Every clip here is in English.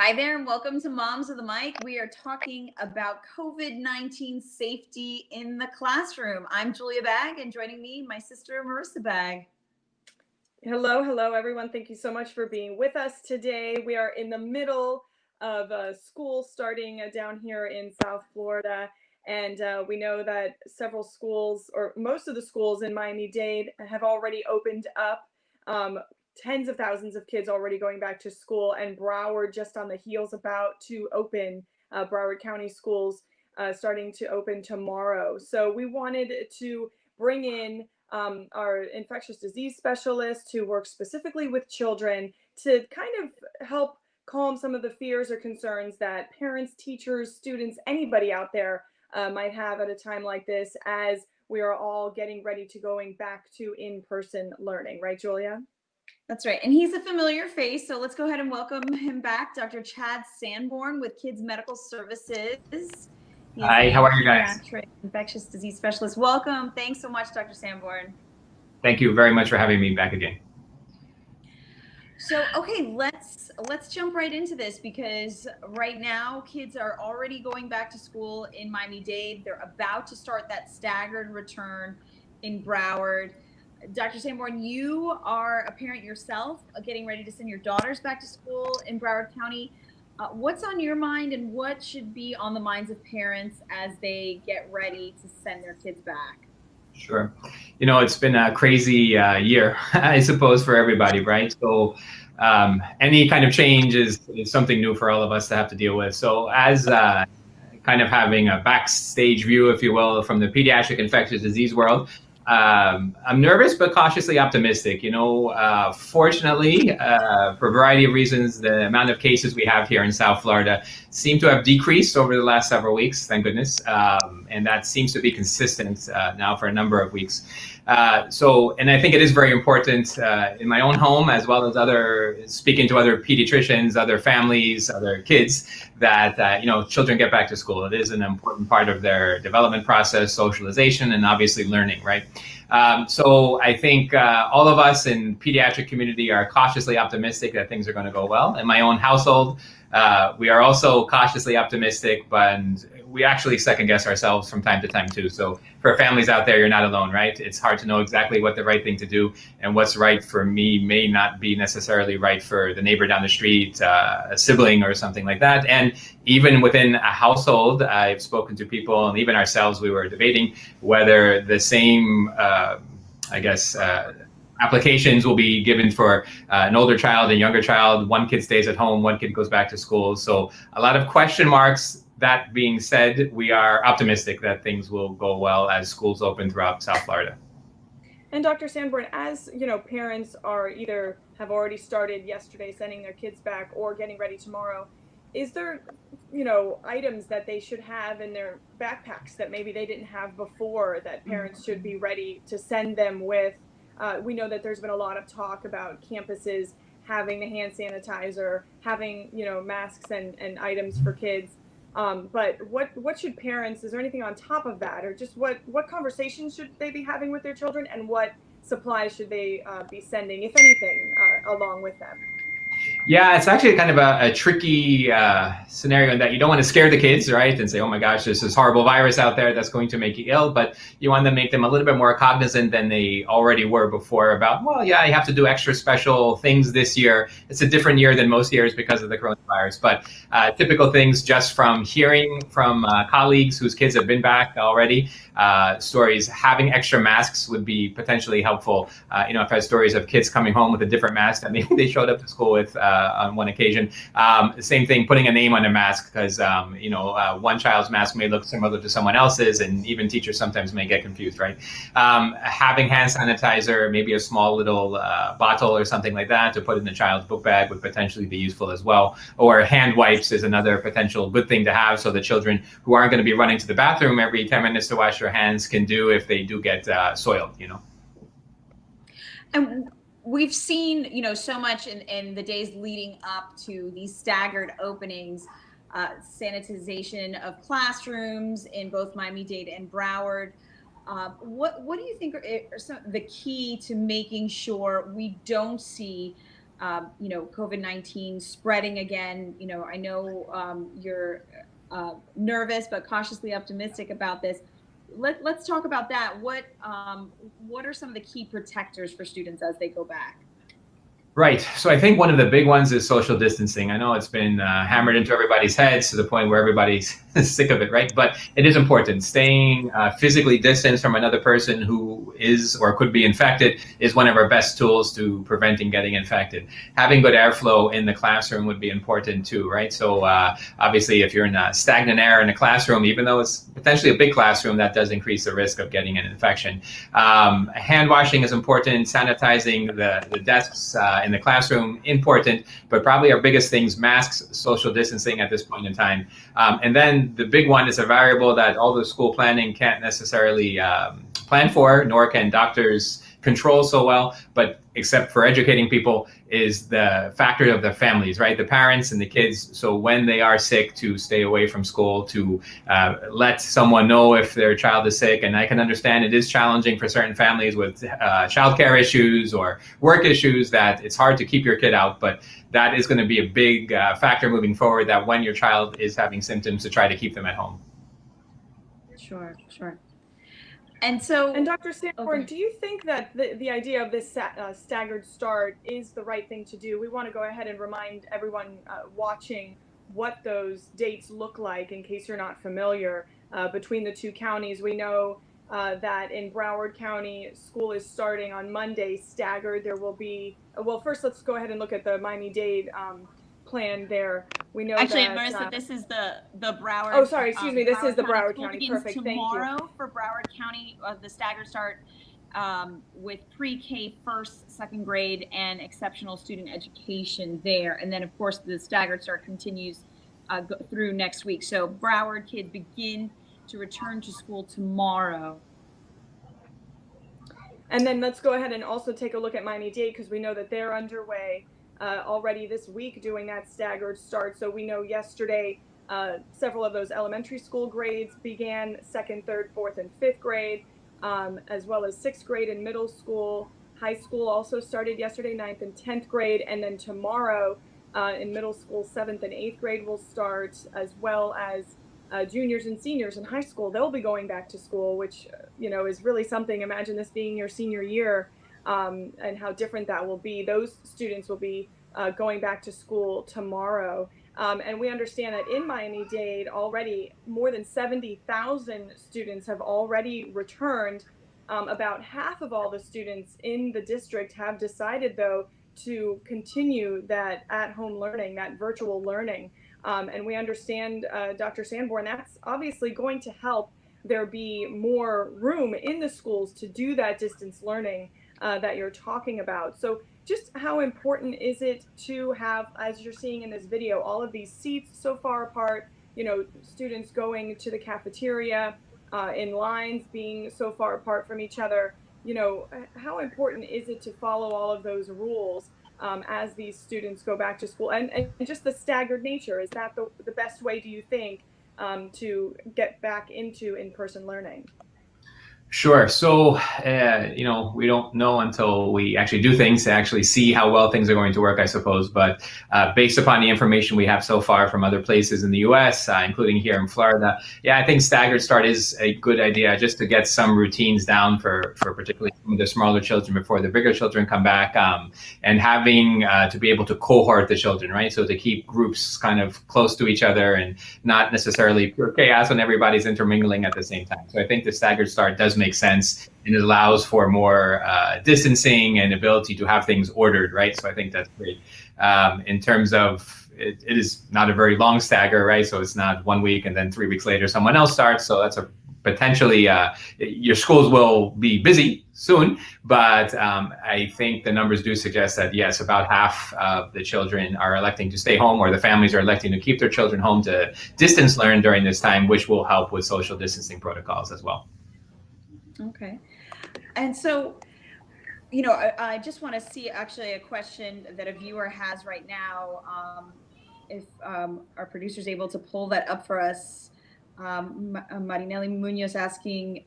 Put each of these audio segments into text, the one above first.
Hi there, and welcome to Moms of the Mic. We are talking about COVID-19 safety in the classroom. I'm Julia Bagg, and joining me, my sister Marissa Bagg. Hello, everyone. Thank you so much for being with us today. We are in the middle of school starting down here in South Florida, and we know that several schools, or most of the schools in Miami-Dade, have already opened up. Tens of thousands of kids already going back to school, and Broward just on the heels about to open. Broward County schools starting to open tomorrow. So we wanted to bring in our infectious disease specialist who works specifically with children to kind of help calm some of the fears or concerns that parents, teachers, students, anybody out there might have at a time like this as we are all getting ready to going back to in-person learning. Right, Julia? That's right. And he's a familiar face. So let's go ahead and welcome him back, Dr. Chad Sanborn with Kids Medical Services. He's Hi, how are you guys? Pediatric infectious disease specialist. Welcome. Thanks so much, Dr. Sanborn. Thank you very much for having me back again. So, okay, let's jump right into this because right now kids are already going back to school in Miami-Dade. They're about to start that staggered return in Broward. Dr. Sanborn, you are a parent yourself, getting ready to send your daughters back to school in Broward County. What's on your mind and what should be on the minds of parents as they get ready to send their kids back? Sure. You know, it's been a crazy year, I suppose, for everybody, right? So any kind of change is something new for all of us to have to deal with. So as kind of having a backstage view, if you will, from the pediatric infectious disease world, I'm nervous but cautiously optimistic. You know, fortunately, for a variety of reasons, the amount of cases we have here in South Florida seem to have decreased over the last several weeks, thank goodness. And that seems to be consistent now for a number of weeks. And I think it is very important in my own home, as well as speaking to other pediatricians, other families, other kids, that, children get back to school. It is an important part of their development process, socialization, and obviously learning, right? So I think all of us in pediatric community are cautiously optimistic that things are going to go well. In my own household, we are also cautiously optimistic, but we actually second guess ourselves from time to time too. So for families out there, you're not alone, right? It's hard to know exactly what the right thing to do, and what's right for me may not be necessarily right for the neighbor down the street, a sibling or something like that. And even within a household, I've spoken to people, and even ourselves, we were debating whether the same, applications will be given for an older child, a younger child. One kid stays at home, one kid goes back to school. So a lot of question marks. That being said, we are optimistic that things will go well as schools open throughout South Florida. And Dr. Sanborn, as you know, parents are either have already started yesterday sending their kids back or getting ready tomorrow. Is there, items that they should have in their backpacks that maybe they didn't have before that parents should be ready to send them with? We know that there's been a lot of talk about campuses having the hand sanitizer, having, masks and items for kids. But what should parents, is there anything on top of that, or just what conversations should they be having with their children, and what supplies should they be sending, if anything, along with them? Yeah, it's actually kind of a tricky scenario in that you don't want to scare the kids, right? And say, oh my gosh, there's this horrible virus out there that's going to make you ill. But you want to make them a little bit more cognizant than they already were before about, well, yeah, you have to do extra special things this year. It's a different year than most years because of the coronavirus. But typical things just from hearing from colleagues whose kids have been back already, stories, having extra masks would be potentially helpful. I've had stories of kids coming home with a different mask that maybe they showed up to school with on one occasion. Same thing, putting a name on a mask, because one child's mask may look similar to someone else's, and even teachers sometimes may get confused, right? Having hand sanitizer, maybe a small little bottle or something like that to put in the child's book bag would potentially be useful as well. Or hand wipes is another potential good thing to have, so the children who aren't going to be running to the bathroom every 10 minutes to wash their hands can do if they do get soiled, And we've seen, so much in the days leading up to these staggered openings, sanitization of classrooms in both Miami-Dade and Broward. What do you think are some the key to making sure we don't see COVID-19 spreading again. I know you're nervous but cautiously optimistic about this. Let's talk about that. What are some of the key protectors for students as they go back? Right. So I think one of the big ones is social distancing. I know it's been hammered into everybody's heads to the point where everybody's sick of it, right? But it is important. Staying physically distanced from another person who is or could be infected is one of our best tools to preventing getting infected. Having good airflow in the classroom would be important too, right? So obviously, if you're in a stagnant air in a classroom, even though it's potentially a big classroom, that does increase the risk of getting an infection. Hand washing is important. Sanitizing the desks in the classroom, important, but probably our biggest things, masks, social distancing at this point in time. And then the big one is a variable that all the school planning can't necessarily plan for, nor can doctors control so well, but except for educating people, is the factor of the families, right? The parents and the kids. So when they are sick, to stay away from school, to let someone know if their child is sick. And I can understand it is challenging for certain families with childcare issues or work issues, that it's hard to keep your kid out, but that is going to be a big factor moving forward, that when your child is having symptoms, to try to keep them at home. Sure. And Dr. Sanborn, do you think that the idea of this staggered start is the right thing to do? We want to go ahead and remind everyone watching what those dates look like in case you're not familiar between the two counties. We know that in Broward County, school is starting on Monday, staggered. There will be, well, first let's go ahead and look at the Miami-Dade plan there. We know actually, that, Marissa, this is the Broward. Oh, sorry, excuse me. This is the Broward County. Perfect. Thank you. Tomorrow for Broward County, the staggered start with pre-K, first, second grade, and exceptional student education there, and then of course the staggered start continues through next week. So Broward kids begin to return to school tomorrow. And then let's go ahead and also take a look at Miami-Dade, because we know that they're underway already this week doing that staggered start. So we know yesterday several of those elementary school grades began, 2nd, 3rd, 4th, and 5th grade, as well as 6th grade and middle school. High school also started yesterday, 9th and 10th grade, and then tomorrow in middle school, 7th and 8th grade will start, as well as juniors and seniors in high school. They'll be going back to school, which is really something. Imagine this being your senior year, and how different that will be. Those students will be going back to school tomorrow. And we understand that in Miami-Dade already more than 70,000 students have already returned. About half of all the students in the district have decided, though, to continue that at-home learning, that virtual learning. And we understand, Dr. Sanborn, that's obviously going to help there be more room in the schools to do that distance learning that you're talking about. So just how important is it to have, as you're seeing in this video, all of these seats so far apart, students going to the cafeteria in lines being so far apart from each other? How important is it to follow all of those rules as these students go back to school? And just the staggered nature, is that the best way, do you think, to get back into in-person learning? Sure. So, we don't know until we actually do things to actually see how well things are going to work, I suppose. But based upon the information we have so far from other places in the U.S., including here in Florida, I think staggered start is a good idea, just to get some routines down for particularly some of the smaller children before the bigger children come back, and having to be able to cohort the children, right? So to keep groups kind of close to each other and not necessarily pure chaos when everybody's intermingling at the same time. So I think the staggered start does make sense, and it allows for more distancing and ability to have things ordered, right? So I think that's great. In terms of, it is not a very long stagger, right? So it's not 1 week and then 3 weeks later someone else starts. So that's a potentially, your schools will be busy soon, but I think the numbers do suggest that, yes, about half of the children are electing to stay home, or the families are electing to keep their children home to distance learn during this time, which will help with social distancing protocols as well. Okay. And so, I just want to see actually a question that a viewer has right now. If our producer is able to pull that up for us. Marinelli Munoz asking,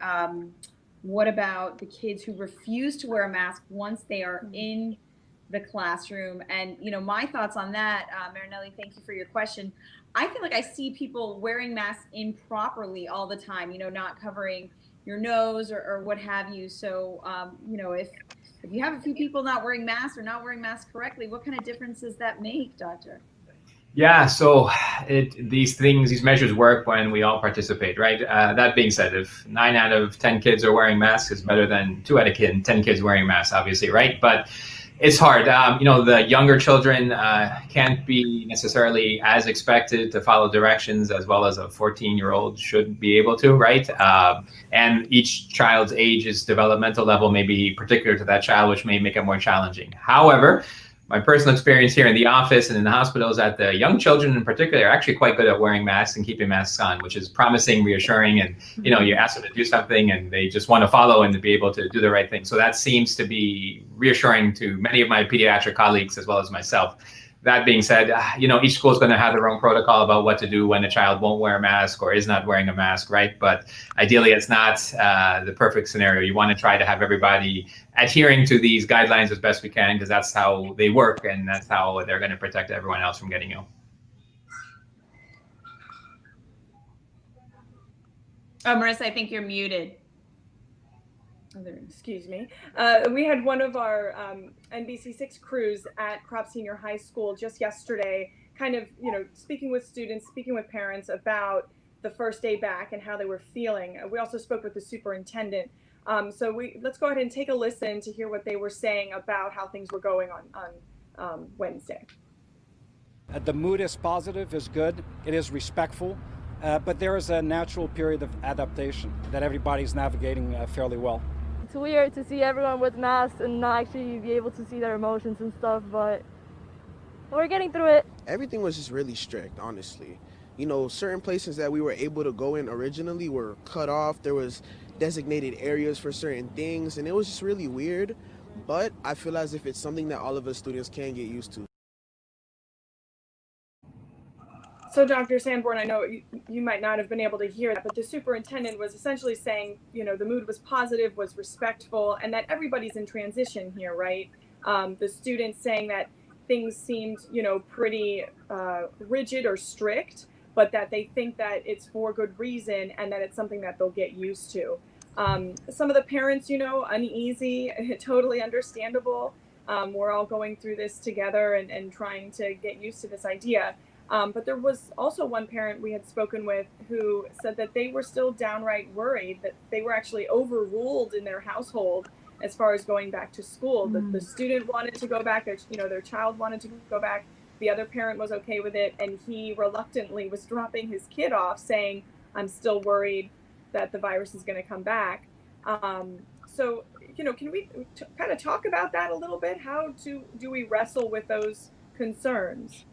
what about the kids who refuse to wear a mask once they are in the classroom. And, my thoughts on that, Marinelli, thank you for your question. I feel like I see people wearing masks improperly all the time, not covering your nose or what have you. So, if you have a few people not wearing masks or not wearing masks correctly, what kind of difference does that make, doctor? Yeah, so these measures work when we all participate, right? That being said, if 9 out of 10 kids are wearing masks, it's better than 2 out of 10 kids wearing masks, obviously, right? But it's hard. The younger children can't be necessarily as expected to follow directions as well as a 14-year-old should be able to, right? And each child's age is developmental level may be particular to that child, which may make it more challenging. However, my personal experience here in the office and in the hospital is that the young children in particular are actually quite good at wearing masks and keeping masks on, which is promising, reassuring, and you ask them to do something and they just want to follow and to be able to do the right thing. So that seems to be reassuring to many of my pediatric colleagues as well as myself. That being said, each school is going to have their own protocol about what to do when a child won't wear a mask or is not wearing a mask, right? But ideally, it's not the perfect scenario. You want to try to have everybody adhering to these guidelines as best we can, because that's how they work and that's how they're going to protect everyone else from getting ill. Oh, Marissa, I think you're muted. Excuse me. We had one of our NBC6 crews at Crop Senior High School just yesterday, kind of, speaking with students, speaking with parents about the first day back and how they were feeling. We also spoke with the superintendent. So let's go ahead and take a listen to hear what they were saying about how things were going on Wednesday. The mood is positive, is good, it is respectful, but there is a natural period of adaptation that everybody's navigating fairly well. It's weird to see everyone with masks and not actually be able to see their emotions and stuff, but we're getting through it. Everything was just really strict, honestly. Certain places that we were able to go in originally were cut off. There was designated areas for certain things, and it was just really weird. But I feel as if it's something that all of us students can get used to. So Dr. Sanborn, I know you might not have been able to hear that, but the superintendent was essentially saying, the mood was positive, was respectful, and that everybody's in transition here, right? The students saying that things seemed, pretty rigid or strict, but that they think that it's for good reason and that it's something that they'll get used to. Some of the parents, uneasy, totally understandable. We're all going through this together and trying to get used to this idea. But there was also one parent we had spoken with who said that they were still downright worried that they were actually overruled in their household as far as going back to school. The student wanted to go back, their child wanted to go back. The other parent was okay with it, and he reluctantly was dropping his kid off saying, I'm still worried that the virus is going to come back. So, can we kind of talk about that a little bit? How do we wrestle with those concerns?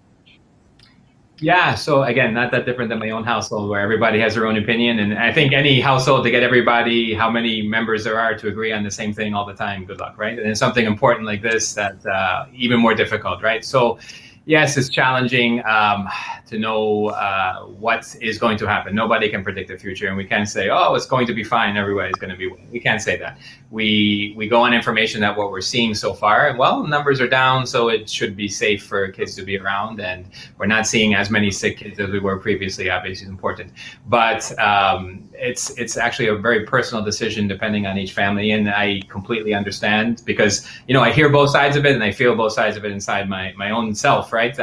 Yeah, so again, not that different than my own household where everybody has their own opinion. And I think any household, to get everybody, how many members there are, to agree on the same thing all the time, good luck, right? And it's something important like this that's even more difficult, right? So yes, it's challenging to know what is going to happen. Nobody can predict the future, and we can't say, oh, it's going to be fine, everybody's going to be well. We can't say that. We go on information that what we're seeing so far, well, numbers are down, so it should be safe for kids to be around, and we're not seeing as many sick kids as we were previously. Obviously, it's important, but it's actually a very personal decision depending on each family, and I completely understand because I hear both sides of it and I feel both sides of it inside my own self, right?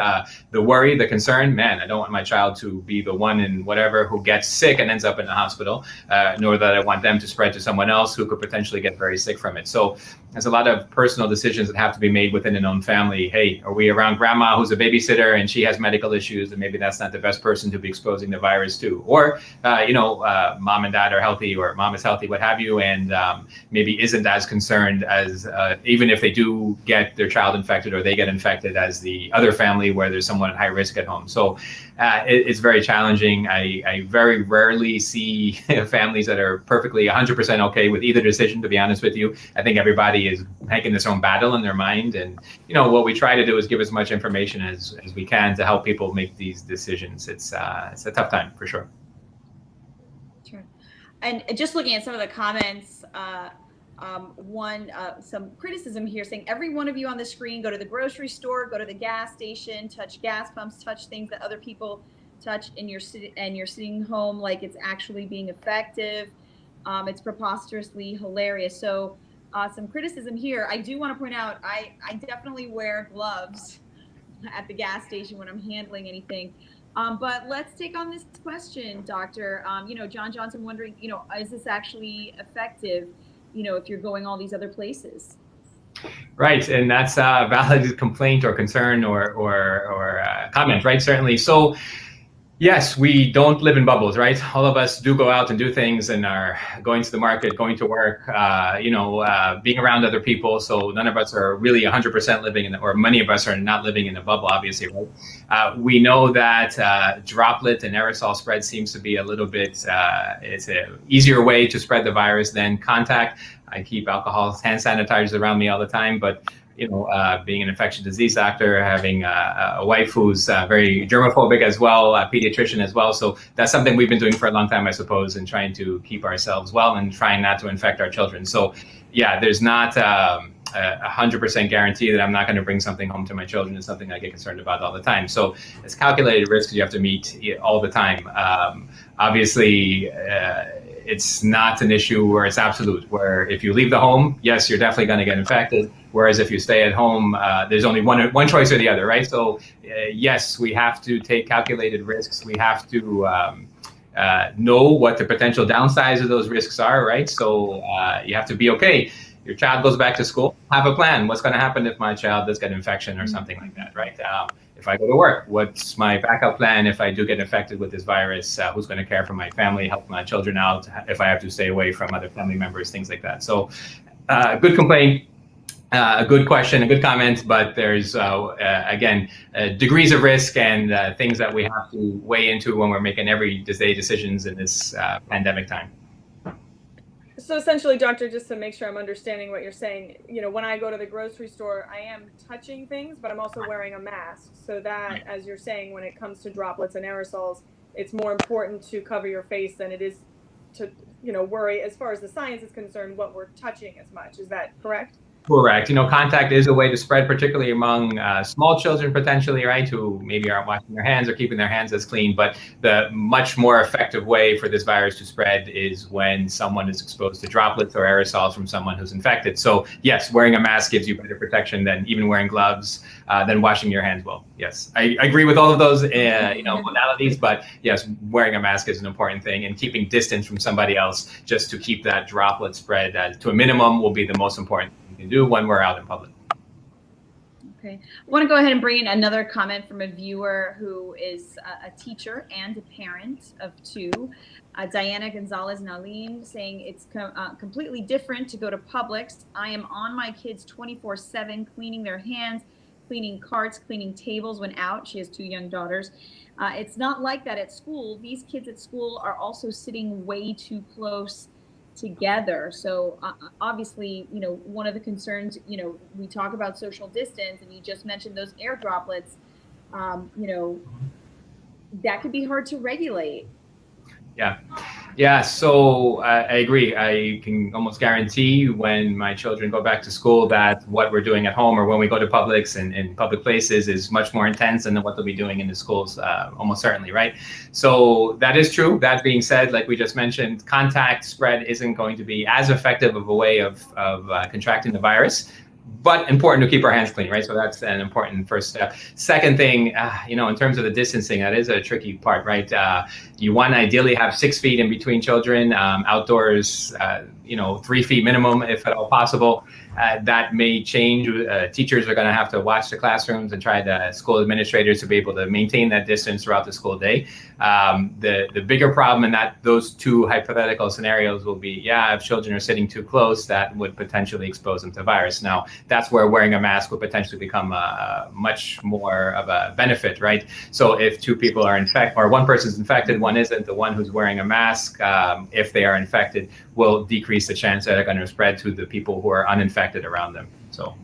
The worry, the concern, man, I don't want my child to be the one in whatever who gets sick and ends up in the hospital, nor that I want them to spread to someone else who could potentially get very sick from it. So there's a lot of personal decisions that have to be made within an own family. Hey, are we around grandma who's a babysitter and she has medical issues, and maybe that's not the best person to be exposing the virus to? Or, mom and dad are healthy, or mom is healthy, what have you, and maybe isn't as concerned as, even if they do get their child infected or they get infected, as the other family where there's someone at high risk at home. So it's very challenging. I very rarely see families that are perfectly 100% okay with either decision, to be honest with you. I think everybody is making this own battle in their mind. And, what we try to do is give as much information as we can to help people make these decisions. It's a tough time for sure. Sure. And just looking at some of the comments, some criticism here saying every one of you on the screen, go to the grocery store, go to the gas station, touch gas pumps, touch things that other people touch, and you're sitting home like it's actually being effective. It's preposterously hilarious. So some criticism here. I do want to point out, I definitely wear gloves at the gas station when I'm handling anything. But let's take on this question, Doctor. John Johnson wondering, is this actually effective, if you're going all these other places? Right, and that's a valid complaint or concern or comment, right? Certainly. So, yes, we don't live in bubbles, right? All of us do go out and do things and are going to the market, going to work, being around other people. So none of us are really 100% living or many of us are not living in a bubble, obviously, right? We know that droplet and aerosol spread seems to be a little bit, it's an easier way to spread the virus than contact. I keep alcohol hand sanitizers around me all the time, but being an infectious disease doctor, having a wife who's very germophobic as well, a pediatrician as well. So that's something we've been doing for a long time, I suppose, and trying to keep ourselves well and trying not to infect our children. So yeah, there's not 100% guarantee that I'm not going to bring something home to my children. It's something I get concerned about all the time. So it's calculated risks you have to meet all the time. Obviously, it's not an issue where it's absolute, where if you leave the home, yes, you're definitely going to get infected. Whereas if you stay at home, there's only one choice or the other, right? So yes, we have to take calculated risks. We have to know what the potential downsides of those risks are, right? So you have to be okay. Your child goes back to school, have a plan. What's going to happen if my child does get an infection or something like that, right? If I go to work, what's my backup plan if I do get infected with this virus? Who's going to care for my family, help my children out if I have to stay away from other family members, things like that. So good complaint, a good question, a good comment, but there's, again, degrees of risk and things that we have to weigh into when we're making everyday decisions in this pandemic time. So essentially, Doctor, just to make sure I'm understanding what you're saying, when I go to the grocery store, I am touching things, but I'm also wearing a mask. So that, as you're saying, when it comes to droplets and aerosols, it's more important to cover your face than it is to, worry as far as the science is concerned, what we're touching as much. Is that correct? Correct. Contact is a way to spread, particularly among small children, potentially, right, who maybe aren't washing their hands or keeping their hands as clean. But the much more effective way for this virus to spread is when someone is exposed to droplets or aerosols from someone who's infected. So yes, wearing a mask gives you better protection than even wearing gloves, than washing your hands well. Yes, I agree with all of those, modalities. But yes, wearing a mask is an important thing, and keeping distance from somebody else just to keep that droplet spread to a minimum will be the most important thing we can do when we're out in public. Okay, I want to go ahead and bring in another comment from a viewer who is a teacher and a parent of two. Diana Gonzalez Nalim saying it's completely different to go to Publix. I am on my kids 24/7, cleaning their hands, cleaning carts, cleaning tables when out. She has two young daughters. It's not like that at school. These kids at school are also sitting way too close together. So obviously, one of the concerns, we talk about social distance, and you just mentioned those air droplets, that could be hard to regulate. Yeah. So I agree. I can almost guarantee when my children go back to school that what we're doing at home or when we go to Publix and in public places is much more intense than what they'll be doing in the schools, almost certainly, right? So that is true. That being said, like we just mentioned, contact spread isn't going to be as effective of a way of contracting the virus, but important to keep our hands clean, right? So that's an important first step. Second thing, in terms of the distancing, that is a tricky part, right? You want to ideally have 6 feet in between children, outdoors, 3 feet minimum, if at all possible. That may change. Teachers are going to have to watch the classrooms and try the school administrators to be able to maintain that distance throughout the school day. The bigger problem in those two hypothetical scenarios will be, if children are sitting too close, that would potentially expose them to virus. Now, that's where wearing a mask would potentially become much more of a benefit, right? So if two people are infected, or one person's infected, one isn't, the one who's wearing a mask, if they are infected, will decrease the chance that they're going to spread to the people who are uninfected around them. So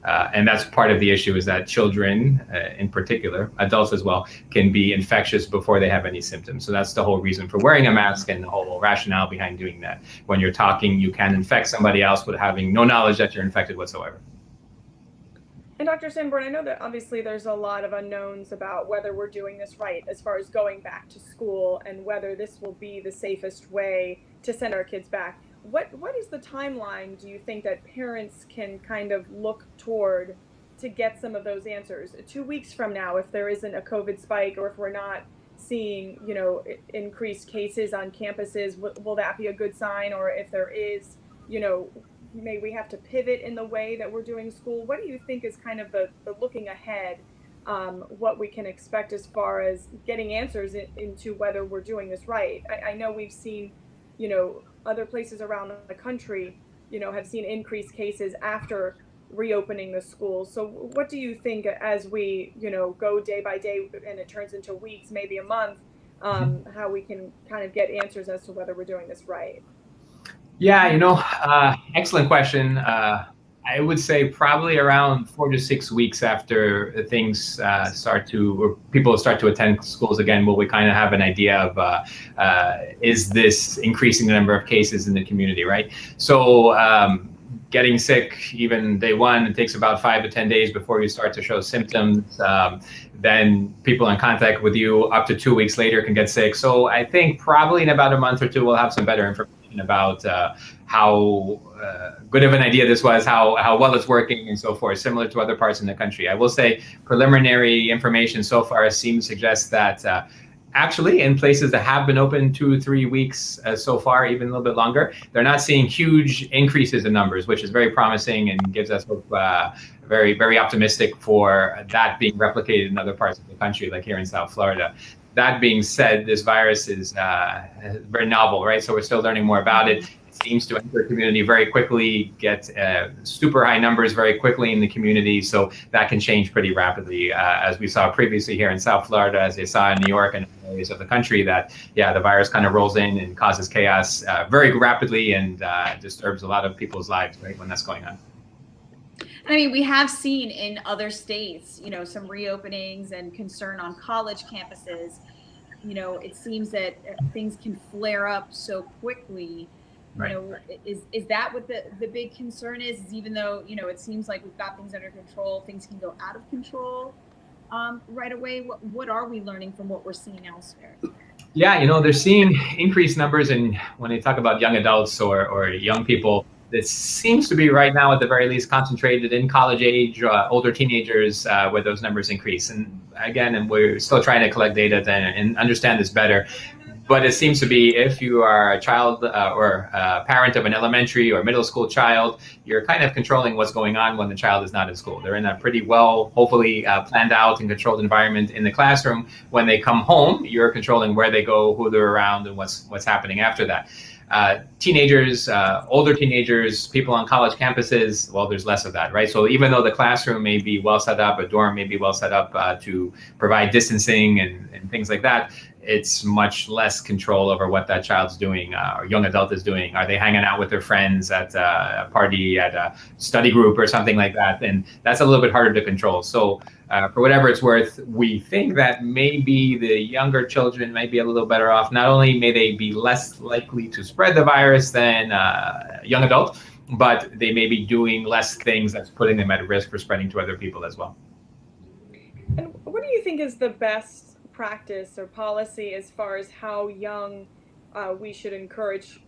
And that's part of the issue, is that children, in particular, adults as well, can be infectious before they have any symptoms. So that's the whole reason for wearing a mask and the whole rationale behind doing that. When you're talking, you can infect somebody else with having no knowledge that you're infected whatsoever. And Dr. Sanborn, I know that obviously there's a lot of unknowns about whether we're doing this right as far as going back to school and whether this will be the safest way to send our kids back. What is the timeline, do you think, that parents can kind of look toward to get some of those answers? 2 weeks from now, if there isn't a COVID spike, or if we're not seeing, increased cases on campuses, will that be a good sign? Or if there is, may we have to pivot in the way that we're doing school? What do you think is kind of the looking ahead, what we can expect as far as getting answers into whether we're doing this right? I know we've seen, other places around the country, have seen increased cases after reopening the schools. So what do you think as we, go day by day and it turns into weeks, maybe a month, how we can kind of get answers as to whether we're doing this right? Yeah, excellent question. I would say probably around 4 to 6 weeks after things or people start to attend schools again, will we kind of have an idea of is this increasing the number of cases in the community, right? So getting sick, even day one, it takes about 5 to 10 days before you start to show symptoms. Then people in contact with you up to 2 weeks later can get sick. So I think probably in about a month or two, we'll have some better information about how good of an idea this was, how well it's working, and so forth, similar to other parts in the country. I will say preliminary information so far seems to suggest that actually in places that have been open 2 3 weeks so far, even a little bit longer, they're not seeing huge increases in numbers, which is very promising and gives us hope, very, very optimistic for that being replicated in other parts of the country, like here in South Florida. That being said, this virus is very novel, right? So we're still learning more about it. It seems to enter the community very quickly, get super high numbers very quickly in the community. So that can change pretty rapidly, as we saw previously here in South Florida, as they saw in New York and areas of the country, that, the virus kind of rolls in and causes chaos very rapidly and disturbs a lot of people's lives, right, when that's going on. I mean, we have seen in other states, some reopenings and concern on college campuses. It seems that things can flare up so quickly. Right. Is that what the big concern is? Even though, it seems like we've got things under control, things can go out of control right away. What are we learning from what we're seeing elsewhere? Yeah, they're seeing increased numbers when they talk about young adults or young people. It seems to be right now, at the very least, concentrated in college age, older teenagers, where those numbers increase. And again, we're still trying to collect data and understand this better. But it seems to be, if you are a child or a parent of an elementary or middle school child, you're kind of controlling what's going on when the child is not in school. They're in a pretty well, hopefully planned out and controlled environment in the classroom. When they come home, you're controlling where they go, who they're around, and what's happening after that. Teenagers, older teenagers, people on college campuses, well, there's less of that, right? So even though the classroom may be well set up, a dorm may be well set up to provide distancing and things like that, it's much less control over what that child's doing or young adult is doing. Are they hanging out with their friends at a party, at a study group or something like that? And that's a little bit harder to control. So for whatever it's worth, we think that maybe the younger children might be a little better off. Not only may they be less likely to spread the virus than young adults, but they may be doing less things that's putting them at risk for spreading to other people as well. And what do you think is the best practice or policy as far as how young we should encourage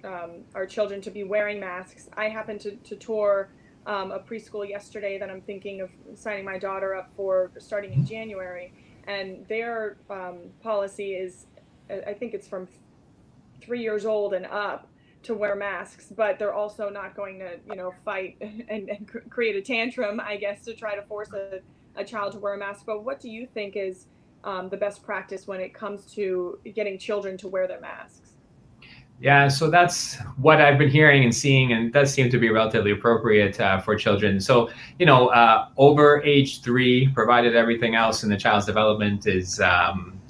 our children to be wearing masks? I happened to tour a preschool yesterday that I'm thinking of signing my daughter up for starting in January, and their policy is, I think it's from 3 years old and up, to wear masks, but they're also not going to, fight and create a tantrum, I guess, to try to force a child to wear a mask. But what do you think is the best practice when it comes to getting children to wear their masks? Yeah, so that's what I've been hearing and seeing, and it does seem to be relatively appropriate for children. So, over age 3, provided everything else in the child's development is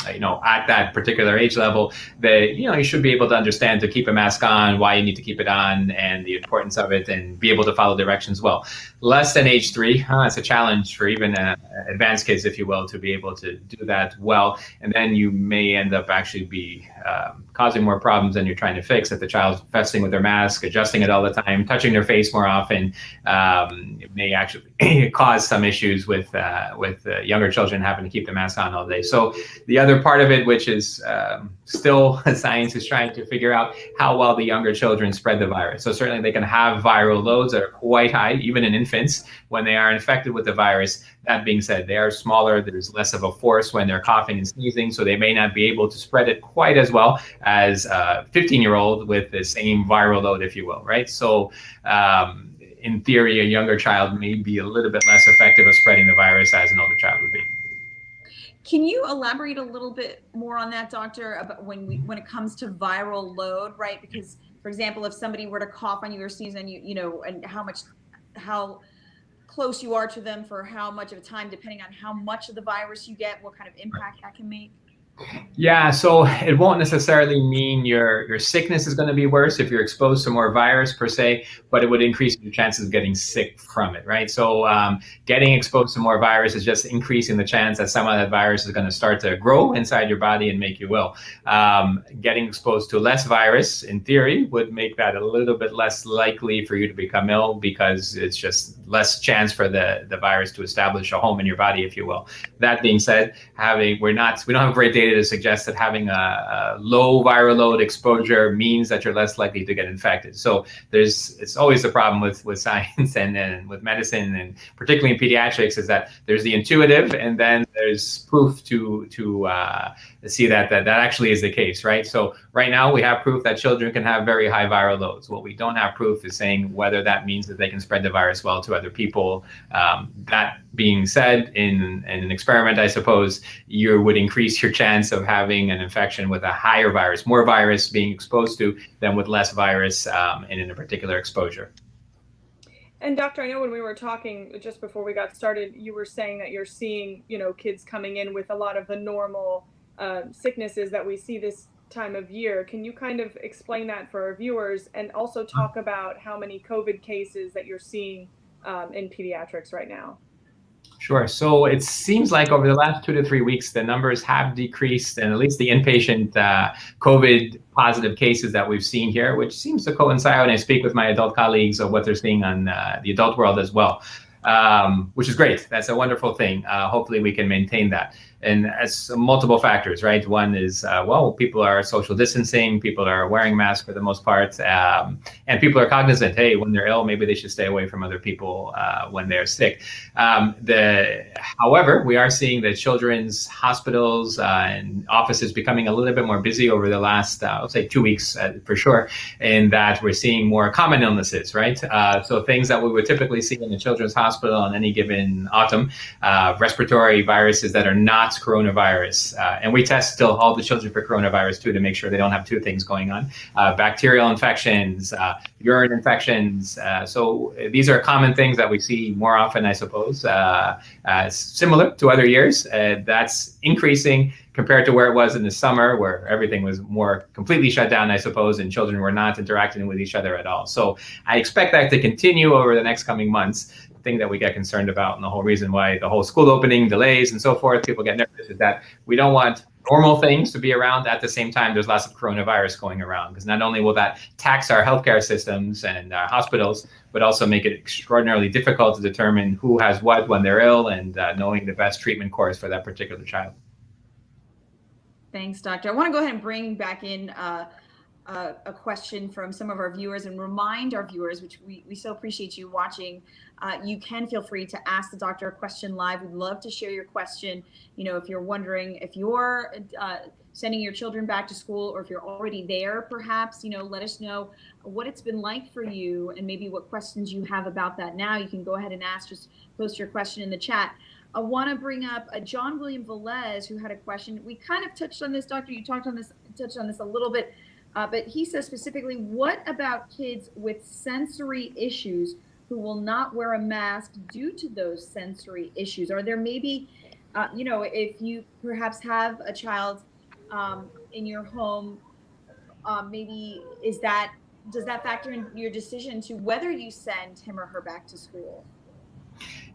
at that particular age level, that you should be able to understand to keep a mask on, why you need to keep it on, and the importance of it, and be able to follow directions well. Less than age 3, it's a challenge for even advanced kids, if you will, to be able to do that well, and then you may end up actually be causing more problems than you're trying to fix. If the child's fussing with their mask, adjusting it all the time, touching their face more often, it may actually cause some issues with younger children having to keep the mask on all day. So the other part of it, which is still science is trying to figure out how well the younger children spread the virus. So certainly they can have viral loads that are quite high, even in infants, when they are infected with the virus. That being said, they are smaller. There's less of a force when they're coughing and sneezing, so they may not be able to spread it quite as well as a 15-year-old with the same viral load, if you will, right? So in theory, a younger child may be a little bit less effective at spreading the virus as an older child would be. Can you elaborate a little bit more on that, doctor, about when it comes to viral load, right? Because, for example, if somebody were to cough on you or sneeze on you, and how close you are to them for how much of a time, depending on how much of the virus you get, what kind of impact that can make? Yeah, so it won't necessarily mean your sickness is going to be worse if you're exposed to more virus per se, but it would increase your chances of getting sick from it, right? So getting exposed to more virus is just increasing the chance that some of that virus is going to start to grow inside your body and make you ill. Getting exposed to less virus, in theory, would make that a little bit less likely for you to become ill, because it's just less chance for the virus to establish a home in your body, if you will. That being said, we don't have great data to suggest that having a low viral load exposure means that you're less likely to get infected. So it's always the problem with science and with medicine, and particularly in pediatrics, is that there's the intuitive, and then there's proof to see that actually is the case, right? So right now we have proof that children can have very high viral loads. What we don't have proof is saying whether that means that they can spread the virus well to other people. That being said, in an experiment, I suppose you would increase your chance of having an infection with a higher virus, more virus being exposed to, than with less virus in a particular exposure. And doctor, I know when we were talking just before we got started, you were saying that you're seeing, kids coming in with a lot of the normal sicknesses that we see this time of year. Can you kind of explain that for our viewers, and also talk about how many COVID cases that you're seeing in pediatrics right now? Sure. So it seems like over the last 2 to 3 weeks, the numbers have decreased, and at least the inpatient COVID positive cases that we've seen here, which seems to coincide when I speak with my adult colleagues of what they're seeing on the adult world as well, which is great. That's a wonderful thing. Hopefully we can maintain that. And as multiple factors, right? One is, people are social distancing, people are wearing masks for the most part, and people are cognizant, hey, when they're ill, maybe they should stay away from other people when they're sick. However, we are seeing the children's hospitals and offices becoming a little bit more busy over the last, I'll say 2 weeks for sure, in that we're seeing more common illnesses, right? So things that we would typically see in the children's hospital on any given autumn, respiratory viruses that are not coronavirus, and we test still all the children for coronavirus too, to make sure they don't have two things going on, bacterial infections, urine infections. So these are common things that we see more often, I suppose, similar to other years. That's increasing compared to where it was in the summer, where everything was more completely shut down, I suppose, and children were not interacting with each other at all. So I expect that to continue over the next coming months. Thing that we get concerned about, and the whole reason why the whole school opening delays and so forth, people get nervous, is that we don't want normal things to be around at the same time there's lots of coronavirus going around, because not only will that tax our healthcare systems and our hospitals, but also make it extraordinarily difficult to determine who has what when they're ill, and knowing the best treatment course for that particular child. Thanks, doctor. I want to go ahead and bring back in a question from some of our viewers, and remind our viewers, which we so appreciate you watching, you can feel free to ask the doctor a question live. We'd love to share your question. If you're wondering if you're sending your children back to school, or if you're already there, perhaps, let us know what it's been like for you, and maybe what questions you have about that now. You can go ahead and ask, just post your question in the chat. I want to bring up John William Velez, who had a question. We kind of touched on this, doctor. You touched on this a little bit. But he says specifically, what about kids with sensory issues who will not wear a mask due to those sensory issues? Are there maybe if you perhaps have a child in your home, maybe does that factor in your decision to whether you send him or her back to school?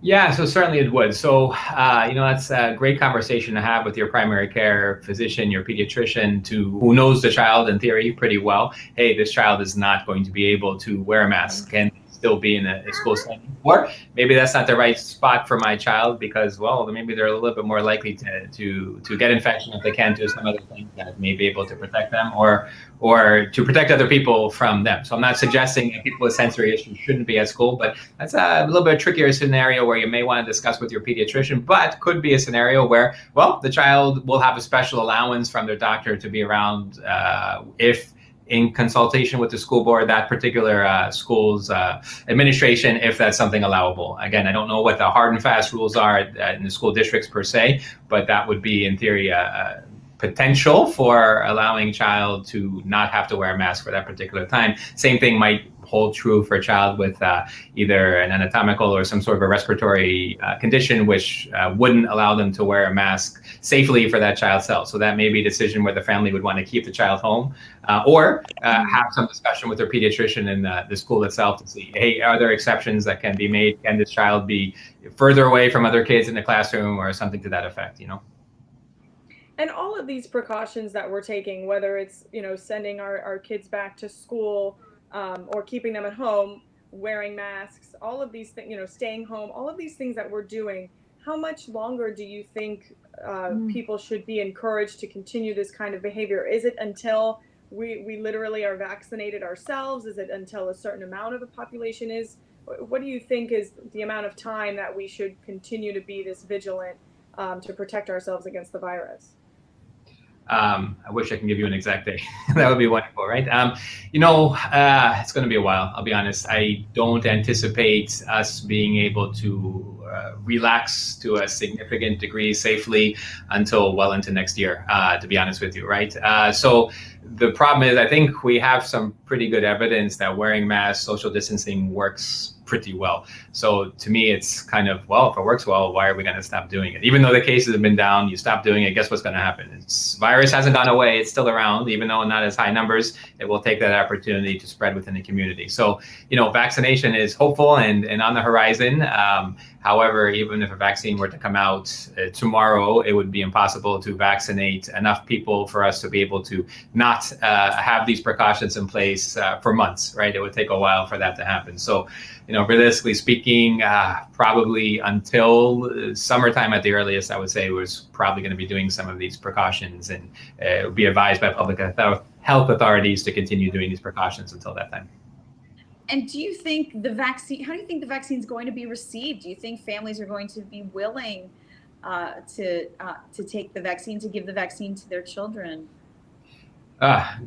Yeah, so certainly it would. So, that's a great conversation to have with your primary care physician, your pediatrician, who knows the child in theory pretty well. Hey, this child is not going to be able to wear a mask and still be in a school setting. Or maybe that's not the right spot for my child because, well, maybe they're a little bit more likely to get infection if they can't do some other things that may be able to protect them or to protect other people from them. So I'm not suggesting that people with sensory issues shouldn't be at school, but that's a little bit trickier scenario where you may want to discuss with your pediatrician, but could be a scenario where, well, the child will have a special allowance from their doctor to be around if in consultation with the school board, that particular school's administration, if that's something allowable. Again, I don't know what the hard and fast rules are in the school districts per se, but that would be in theory potential for allowing child to not have to wear a mask for that particular time. Same thing might hold true for a child with either an anatomical or some sort of a respiratory condition, which wouldn't allow them to wear a mask safely for that child's health. So that may be a decision where the family would want to keep the child home or have some discussion with their pediatrician in the school itself to see, hey, are there exceptions that can be made? Can this child be further away from other kids in the classroom or something to that effect, And all of these precautions that we're taking, whether it's, sending our kids back to school or keeping them at home, wearing masks, all of these things, staying home, all of these things that we're doing, how much longer do you think people should be encouraged to continue this kind of behavior? Is it until we literally are vaccinated ourselves? Is it until a certain amount of the population is? What do you think is the amount of time that we should continue to be this vigilant to protect ourselves against the virus? I wish I can give you an exact date. That would be wonderful, right? It's going to be a while. I'll be honest. I don't anticipate us being able to relax to a significant degree safely until well into next year, to be honest with you, right? So the problem is, I think we have some pretty good evidence that wearing masks, social distancing works pretty well. So to me, it's kind of, well, if it works well, why are we going to stop doing it? Even though the cases have been down, you stop doing it, guess what's going to happen? Virus hasn't gone away. It's still around, even though not as high numbers. It will take that opportunity to spread within the community. So, vaccination is hopeful and on the horizon. However, even if a vaccine were to come out tomorrow, it would be impossible to vaccinate enough people for us to be able to not have these precautions in place for months, right? It would take a while for that to happen. So, realistically speaking, probably until summertime at the earliest, I would say was probably going to be doing some of these precautions and be advised by public health authorities to continue doing these precautions until that time. And how do you think the vaccine is going to be received? Do you think families are going to be willing to take the vaccine, to give the vaccine to their children?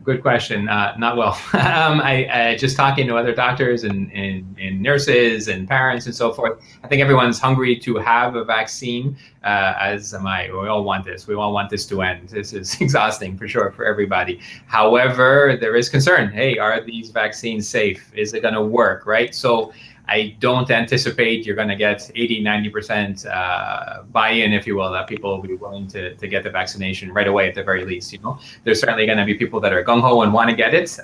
Good question. Not well. I just talking to other doctors and nurses and parents and so forth. I think everyone's hungry to have a vaccine, as am I. We all want this. We all want this to end. This is exhausting for sure for everybody. However, there is concern. Hey, are these vaccines safe? Is it going to work, right? So I don't anticipate you're going to get 80, 90% buy-in, if you will, that people will be willing to get the vaccination right away at the very least. There's certainly going to be people that are gung-ho and want to get it.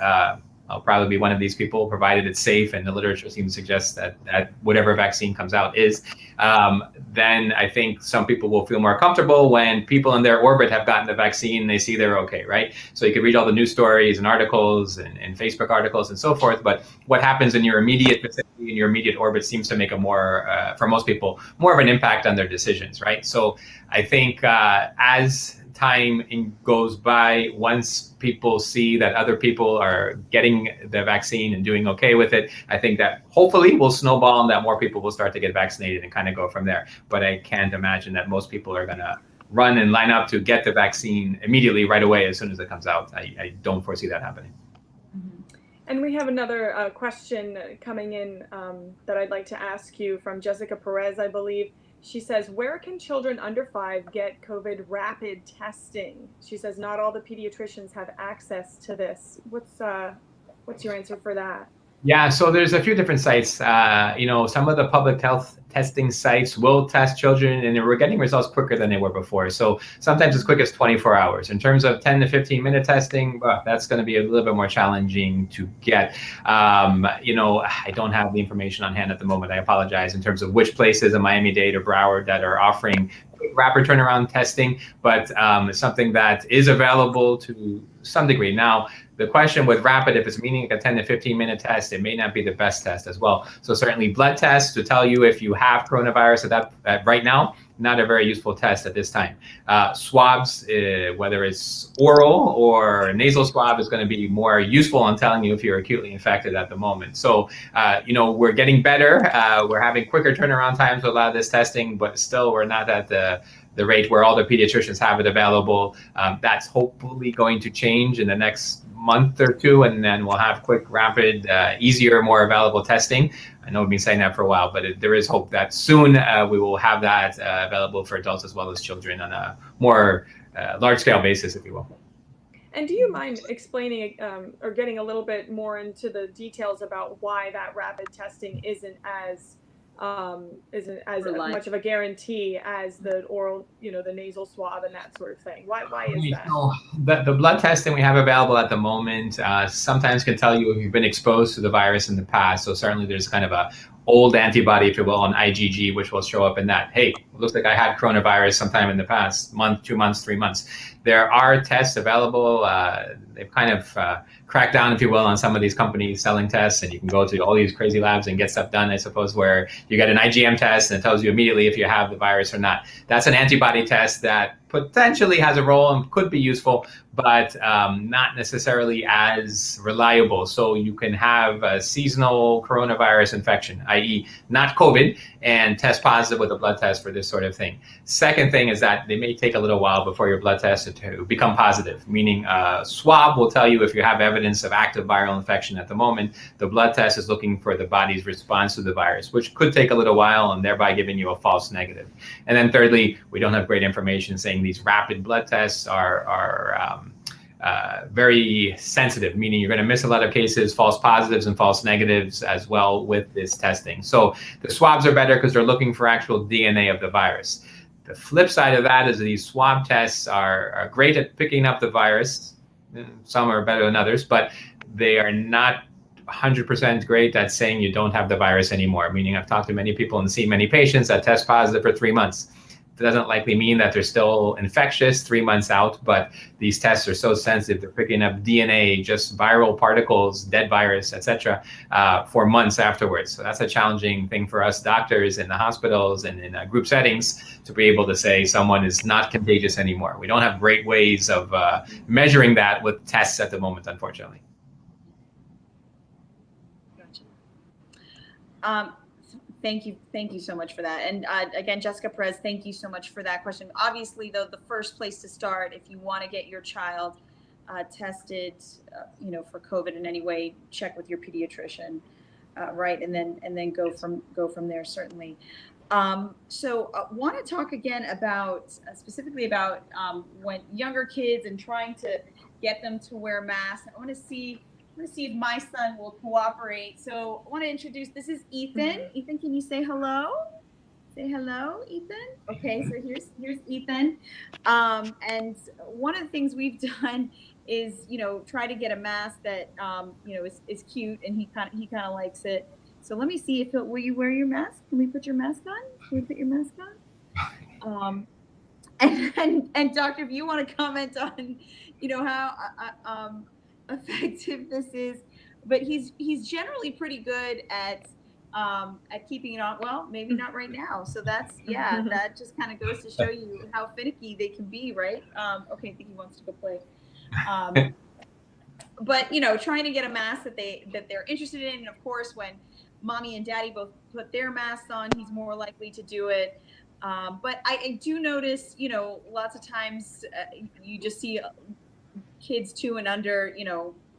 I'll probably be one of these people, provided it's safe, and the literature seems to suggest that whatever vaccine comes out is. Then I think some people will feel more comfortable when people in their orbit have gotten the vaccine and they see they're okay, right? So you can read all the news stories and articles and Facebook articles and so forth, but what happens in your immediate vicinity, in your immediate orbit, seems to make a for most people, more of an impact on their decisions, right? So I think as time goes by, once people see that other people are getting the vaccine and doing okay with it, I think that hopefully will snowball and that more people will start to get vaccinated and kind of go from there. But I can't imagine that most people are going to run and line up to get the vaccine immediately right away as soon as it comes out. I don't foresee that happening. And we have another question coming in that I'd like to ask you from Jessica Perez, I believe. She says, where can children under 5 get COVID rapid testing? She says not all the pediatricians have access to this. What's your answer for that? Yeah, so there's a few different sites. Some of the public health testing sites will test children, and we're getting results quicker than they were before. So sometimes as quick as 24 hours. In terms of 10 to 15-minute testing, that's going to be a little bit more challenging to get. I don't have the information on hand at the moment. I apologize in terms of which places in Miami-Dade or Broward that are offering rapid turnaround testing, but it's something that is available to some degree. Now, the question with rapid, if it's meaning a 10 to 15-minute test, it may not be the best test as well. So certainly blood tests to tell you if you have coronavirus right now, not a very useful test at this time. Swabs, whether it's oral or nasal swab, is going to be more useful in telling you if you're acutely infected at the moment. So, we're getting better. We're having quicker turnaround times with a lot of this testing, but still we're not at the rate where all the pediatricians have it available. That's hopefully going to change in the next month or two, and then we'll have quick, rapid, easier, more available testing. I know we've been saying that for a while, but there is hope that soon we will have that available for adults as well as children on a more large-scale basis, if you will. And do you mind explaining or getting a little bit more into the details about why that rapid testing isn't as much of a guarantee as the oral, the nasal swab and that sort of thing? Why is that? The blood testing we have available at the moment sometimes can tell you if you've been exposed to the virus in the past. So certainly there's kind of a old antibody, if you will, on IgG, which will show up in that. Hey, it looks like I had coronavirus sometime in the past month, 2 months, 3 months. There are tests available. They've kind of cracked down, if you will, on some of these companies selling tests, and you can go to all these crazy labs and get stuff done, I suppose, where you get an IgM test and it tells you immediately if you have the virus or not. That's an antibody test that potentially has a role and could be useful, but not necessarily as reliable. So you can have a seasonal coronavirus infection, i.e. not COVID, and test positive with a blood test for this sort of thing. Second thing is that they may take a little while before your blood test to become positive, meaning a swab will tell you if you have evidence of active viral infection at the moment. The blood test is looking for the body's response to the virus, which could take a little while and thereby giving you a false negative. And then thirdly, we don't have great information saying these rapid blood tests are very sensitive, meaning you're going to miss a lot of cases, false positives and false negatives as well with this testing. So the swabs are better because they're looking for actual DNA of the virus. The flip side of that is these swab tests are great at picking up the virus. Some are better than others, but they are not 100% great at saying you don't have the virus anymore, meaning I've talked to many people and seen many patients that test positive for 3 months. It doesn't likely mean that they're still infectious 3 months out, but these tests are so sensitive, they're picking up DNA, just viral particles, dead virus, etc., for months afterwards. So that's a challenging thing for us doctors in the hospitals and in group settings to be able to say someone is not contagious anymore. We don't have great ways of measuring that with tests at the moment, unfortunately. Gotcha. Thank you so much for that. And again, Jessica Perez, thank you so much for that question. Obviously, though, the first place to start, if you want to get your child tested, for COVID in any way, check with your pediatrician, right? And then go from there, certainly. So want to talk again about specifically about when younger kids and trying to get them to wear masks. I want to see if my son will cooperate. So I want to introduce, this is Ethan. Ethan, can you say hello? Say hello, Ethan. Okay, so here's Ethan. And one of the things we've done is, try to get a mask that, is cute, and he kind of likes it. So let me see will you wear your mask? Can we put your mask on? Can we put your mask on? And doctor, if you want to comment on, how effective this is, but he's generally pretty good at keeping it on. Well, maybe not right now. So that just kind of goes to show you how finicky they can be, right? Okay, I think he wants to go play. But trying to get a mask that they're interested in, and of course, when mommy and daddy both put their masks on, he's more likely to do it. But I do notice, lots of times you just see kids 2 and under,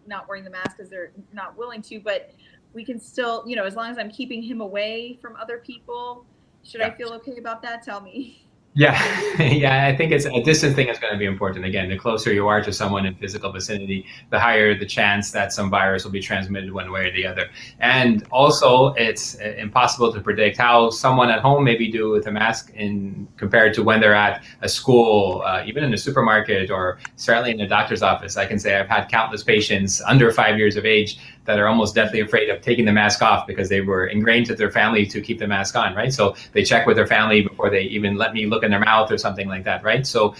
not wearing the mask because they're not willing to, but we can still, as long as I'm keeping him away from other people, should I feel okay about that? Tell me. Yeah, yeah, I think it's a distance thing is going to be important. Again, the closer you are to someone in physical vicinity, the higher the chance that some virus will be transmitted one way or the other. And also, it's impossible to predict how someone at home maybe do with a mask in compared to when they're at a school, even in a supermarket, or certainly in a doctor's office. I can say I've had countless patients under 5 years of age that are almost deathly afraid of taking the mask off because they were ingrained with their family to keep the mask on, right? So they check with their family before they even let me look in their mouth or something like that, right? So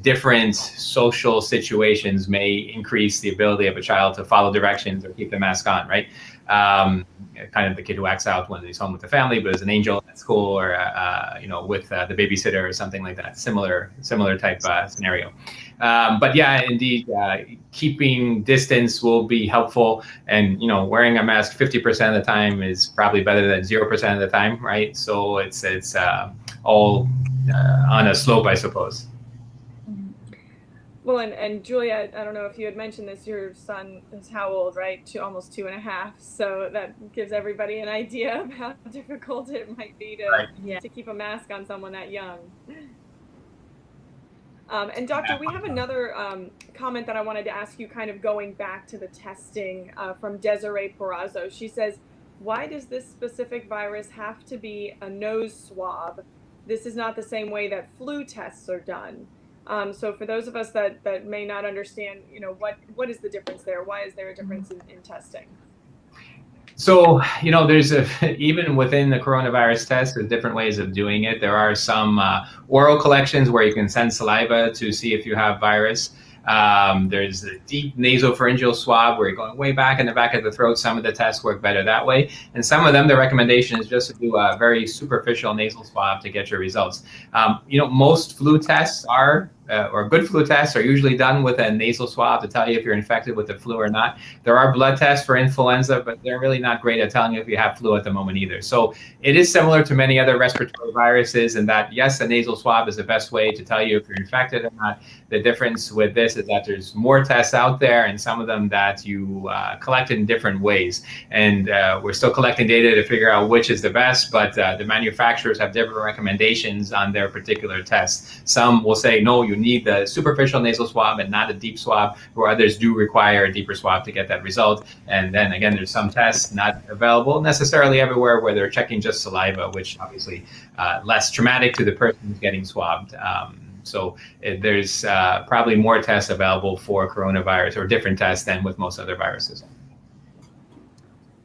different social situations may increase the ability of a child to follow directions or keep the mask on, right? Kind of the kid who acts out when he's home with the family, but is an angel at school, or with the babysitter or something like that. Similar type scenario. But yeah, indeed, keeping distance will be helpful, and wearing a mask 50% of the time is probably better than 0% of the time, right? So it's all on a slope, I suppose. Well, and Julia, I don't know if you had mentioned this, your son is how old, right? Almost 2.5. So that gives everybody an idea of how difficult it might be to keep a mask on someone that young. And Doctor, we have another comment that I wanted to ask you, kind of going back to the testing from Desiree Perazzo. She says, why does this specific virus have to be a nose swab? This is not the same way that flu tests are done. So for those of us that may not understand, what is the difference there? Why is there a difference in testing? So, there's even within the coronavirus test, there's different ways of doing it. There are some oral collections where you can send saliva to see if you have virus. There's a deep nasopharyngeal swab where you're going way back in the back of the throat. Some of the tests work better that way. And some of them, the recommendation is just to do a very superficial nasal swab to get your results. Most flu tests or good flu tests are usually done with a nasal swab to tell you if you're infected with the flu or not. There are blood tests for influenza, but they're really not great at telling you if you have flu at the moment either. So it is similar to many other respiratory viruses in that, yes, a nasal swab is the best way to tell you if you're infected or not. The difference with this is that there's more tests out there, and some of them that you collect in different ways. And we're still collecting data to figure out which is the best, but the manufacturers have different recommendations on their particular tests. Some will say, no, you need the superficial nasal swab and not a deep swab, where others do require a deeper swab to get that result. And then again, there's some tests not available necessarily everywhere where they're checking just saliva, which obviously less traumatic to the person who's getting swabbed. So there's probably more tests available for coronavirus, or different tests, than with most other viruses.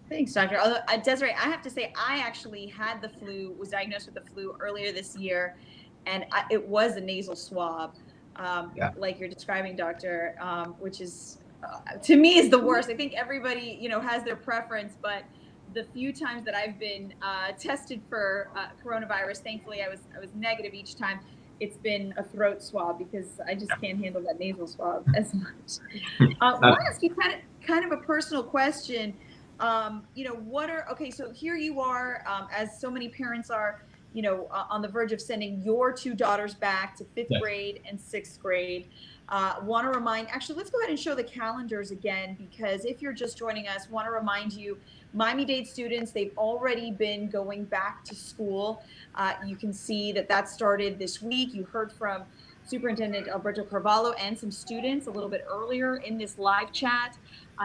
Thanks, Doctor. Although, Desiree, I have to say, I actually had the flu, was diagnosed with the flu earlier this year, and it was a nasal swab, like you're describing, Doctor, which is, to me, is the worst. I think everybody, has their preference, but the few times that I've been tested for coronavirus, thankfully, I was negative each time. It's been a throat swab because I just can't handle that nasal swab as much. I want to ask you kind of a personal question. So here you are, as so many parents are, on the verge of sending your two daughters back to fifth grade and sixth grade. Want to remind, actually, let's go ahead and show the calendars again, because if you're just joining us, want to remind you, Miami-Dade students, they've already been going back to school. You can see that started this week. You heard from Superintendent Alberto Carvalho and some students a little bit earlier in this live chat.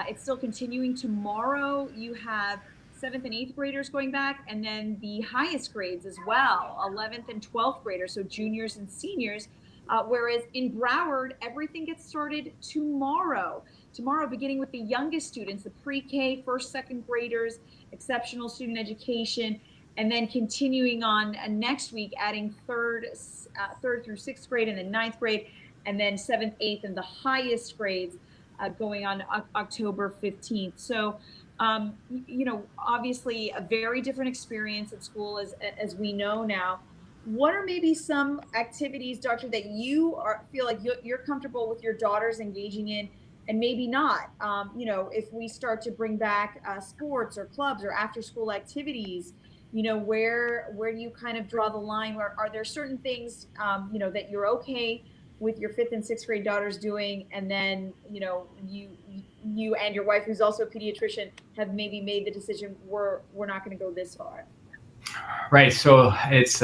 It's still continuing. Tomorrow, you have 7th and 8th graders going back, and then the highest grades as well, 11th and 12th graders, so juniors and seniors. Whereas in Broward, everything gets started tomorrow. Tomorrow, beginning with the youngest students, the pre-K, first, second graders, exceptional student education, and then continuing on next week, adding third through sixth grade, and then ninth grade, and then 7th, 8th, and the highest grades going on October 15th. So, obviously a very different experience at school, as we know now. What are maybe some activities, Doctor, that you feel like you're comfortable with your daughters engaging in, and maybe not? If we start to bring back sports or clubs or after-school activities, where do you kind of draw the line? Where are there certain things, that you're okay with your 5th and 6th grade daughters doing, and then you and your wife, who's also a pediatrician, have maybe made the decision we're not going to go this far? Right. So it's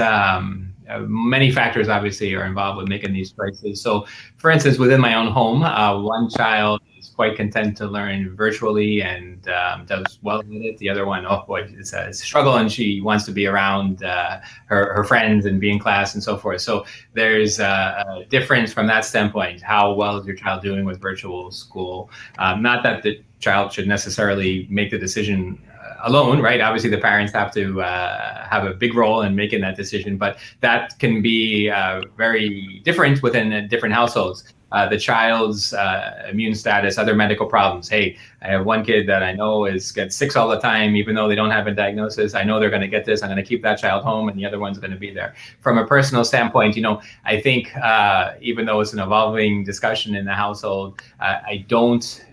many factors obviously are involved with making these choices. So, for instance, within my own home, one child is quite content to learn virtually and does well with it. The other one, oh boy, it's a struggle, and she wants to be around her friends and be in class and so forth. So there's a difference from that standpoint. How well is your child doing with virtual school? Not that the child should necessarily make the decision alone, right? Obviously, the parents have to have a big role in making that decision, but that can be very different within different households. The child's immune status, other medical problems. Hey, I have one kid that I know gets sick all the time, even though they don't have a diagnosis. I know they're going to get this. I'm going to keep that child home, and the other one's going to be there. From a personal standpoint, I think even though it's an evolving discussion in the household, I don't.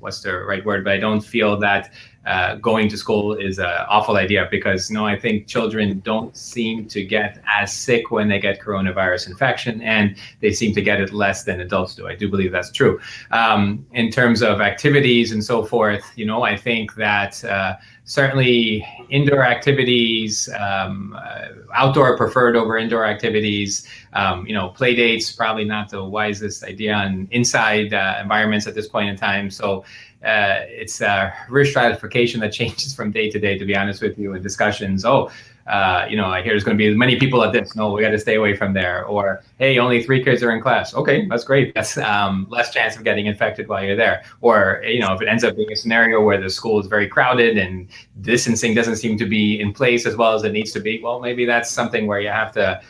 What's the right word? But I don't feel that going to school is an awful idea, because I think children don't seem to get as sick when they get coronavirus infection, and they seem to get it less than adults do. I do believe that's true. In terms of activities and so forth, I think that certainly indoor activities, outdoor preferred over indoor activities, play dates, probably not the wisest idea, and inside environments at this point in time. So it's risk stratification that changes from day to day, to be honest with you, in discussions. I hear there's going to be many people at this. No, we got to stay away from there. Or, hey, only 3 kids are in class. Okay, that's great. That's less chance of getting infected while you're there. Or, if it ends up being a scenario where the school is very crowded and distancing doesn't seem to be in place as well as it needs to be, well, maybe that's something where you have to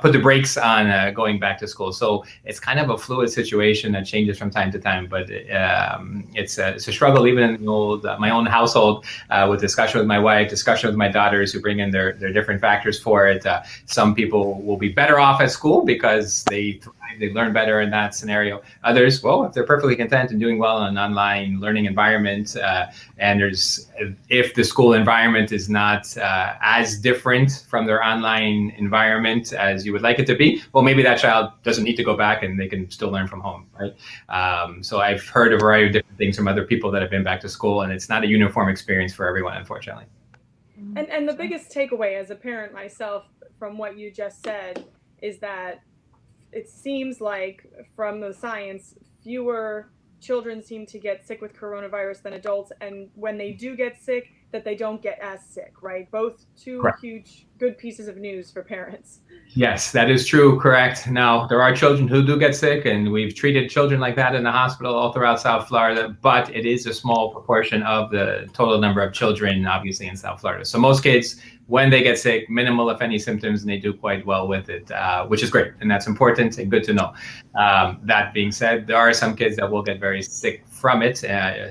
put the brakes on going back to school. So it's kind of a fluid situation that changes from time to time, but it's a struggle even in my own household, with discussion with my wife, discussion with my daughters, who bring in their different factors for it. Some people will be better off at school because they learn better in that scenario. Others, well, if they're perfectly content and doing well in an online learning environment, and if the school environment is not as different from their online environment as you would like it to be, well, maybe that child doesn't need to go back and they can still learn from home, right? So I've heard a variety of different things from other people that have been back to school, and it's not a uniform experience for everyone, unfortunately. And the biggest takeaway as a parent myself from what you just said is that it seems like, from the science, fewer children seem to get sick with coronavirus than adults, and when they do get sick, that they don't get as sick, right? Both two Correct. Huge good pieces of news for parents. Yes, that is true. Correct. Now, there are children who do get sick, and we've treated children like that in the hospital all throughout South Florida, but it is a small proportion of the total number of children, obviously, in South Florida. So most kids, when they get sick, minimal, if any, symptoms, and they do quite well with it, which is great. And that's important and good to know. That being said, there are some kids that will get very sick from it.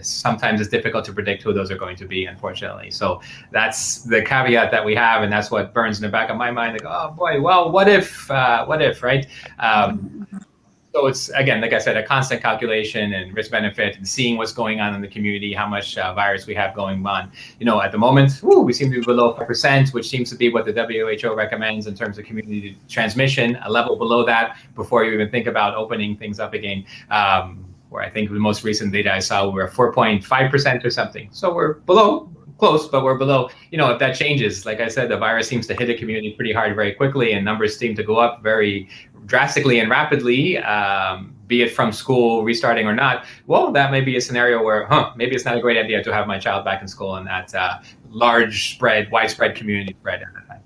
Sometimes it's difficult to predict who those are going to be, unfortunately. So that's the caveat that we have, and that's what burns in the back of my mind. Like, oh boy, well, what if, right? So it's, again, like I said, a constant calculation and risk benefit, and seeing what's going on in the community, how much virus we have going on. At the moment, we seem to be below 5%, which seems to be what the WHO recommends in terms of community transmission, a level below that before you even think about opening things up again. Where I think the most recent data I saw, we were 4.5% or something. So we're below, close, but we're below. If that changes, like I said, the virus seems to hit a community pretty hard very quickly, and numbers seem to go up very drastically and rapidly, be it from school restarting or not. Well, that may be a scenario where, maybe it's not a great idea to have my child back in school in that widespread community spread at that time.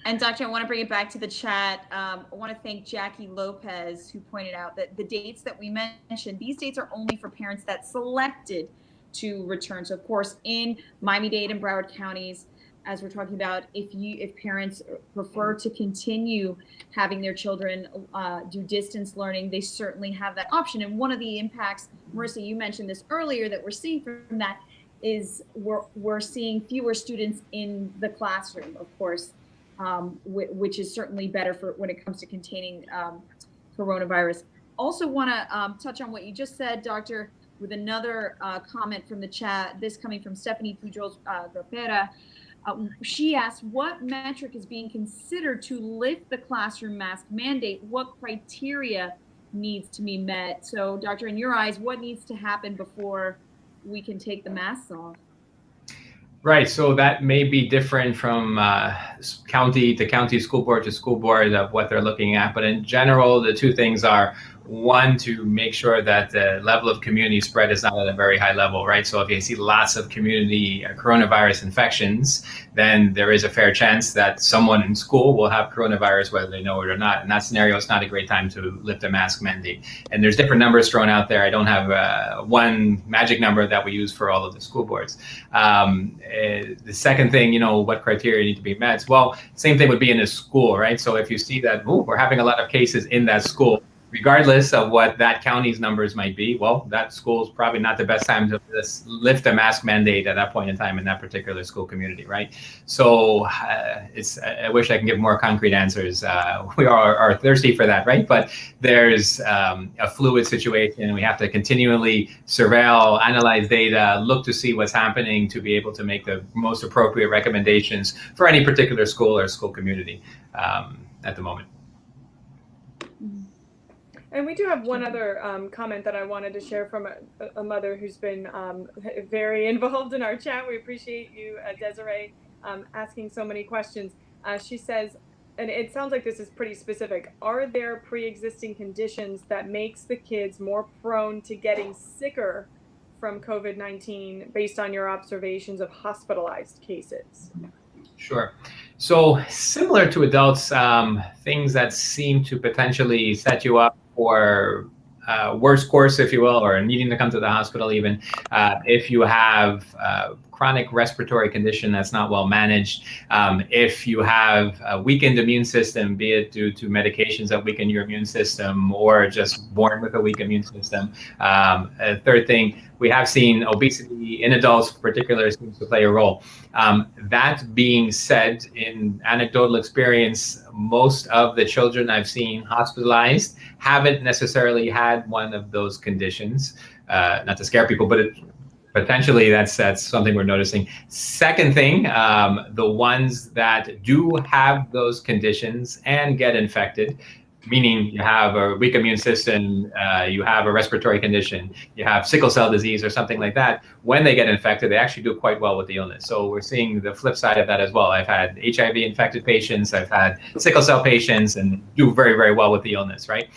And Doctor, I want to bring it back to the chat. I want to thank Jackie Lopez, who pointed out that the dates that we mentioned, these dates are only for parents that selected to return. So of course, in Miami-Dade and Broward counties, as we're talking about, if parents prefer to continue having their children do distance learning, they certainly have that option. And one of the impacts, Marissa, you mentioned this earlier, that we're seeing from that is we're seeing fewer students in the classroom, of course, which is certainly better for when it comes to containing coronavirus. Also want to touch on what you just said, Doctor, with another comment from the chat, this coming from Stephanie Pujols Gropera. She asked, what metric is being considered to lift the classroom mask mandate? What criteria needs to be met? So, Doctor, in your eyes, what needs to happen before we can take the masks off? Right, so that may be different from county to county, school board to school board of what they're looking at. But in general, the two things are, one, to make sure that the level of community spread is not at a very high level, right? So if you see lots of community coronavirus infections, then there is a fair chance that someone in school will have coronavirus, whether they know it or not. In that scenario, it's not a great time to lift a mask mandate. And there's different numbers thrown out there. I don't have one magic number that we use for all of the school boards. The second thing, what criteria need to be met? Well, same thing would be in a school, right? So if you see that, we're having a lot of cases in that school, regardless of what that county's numbers might be, well, that school is probably not the best time to lift a mask mandate at that point in time in that particular school community, right? So I wish I can give more concrete answers. We are thirsty for that, right? But there's a fluid situation, and we have to continually surveil, analyze data, look to see what's happening to be able to make the most appropriate recommendations for any particular school or school community at the moment. And we do have one other comment that I wanted to share from a mother who's been very involved in our chat. We appreciate you, Desiree, asking so many questions. She says, and it sounds like this is pretty specific, are there pre-existing conditions that makes the kids more prone to getting sicker from COVID-19 based on your observations of hospitalized cases? Sure. So similar to adults, things that seem to potentially set you up for worse course, if you will, or needing to come to the hospital even, if you have chronic respiratory condition that's not well managed, if you have a weakened immune system, be it due to medications that weaken your immune system or just born with a weak immune system. A third thing, we have seen obesity in adults particularly seems to play a role. That being said, in anecdotal experience, most of the children I've seen hospitalized haven't necessarily had one of those conditions. Not to scare people, but potentially that's something we're noticing. Second thing, the ones that do have those conditions and get infected, meaning you have a weak immune system, you have a respiratory condition, you have sickle cell disease or something like that, when they get infected, they actually do quite well with the illness. So we're seeing the flip side of that as well. I've had HIV infected patients, I've had sickle cell patients, and do very, very well with the illness, right?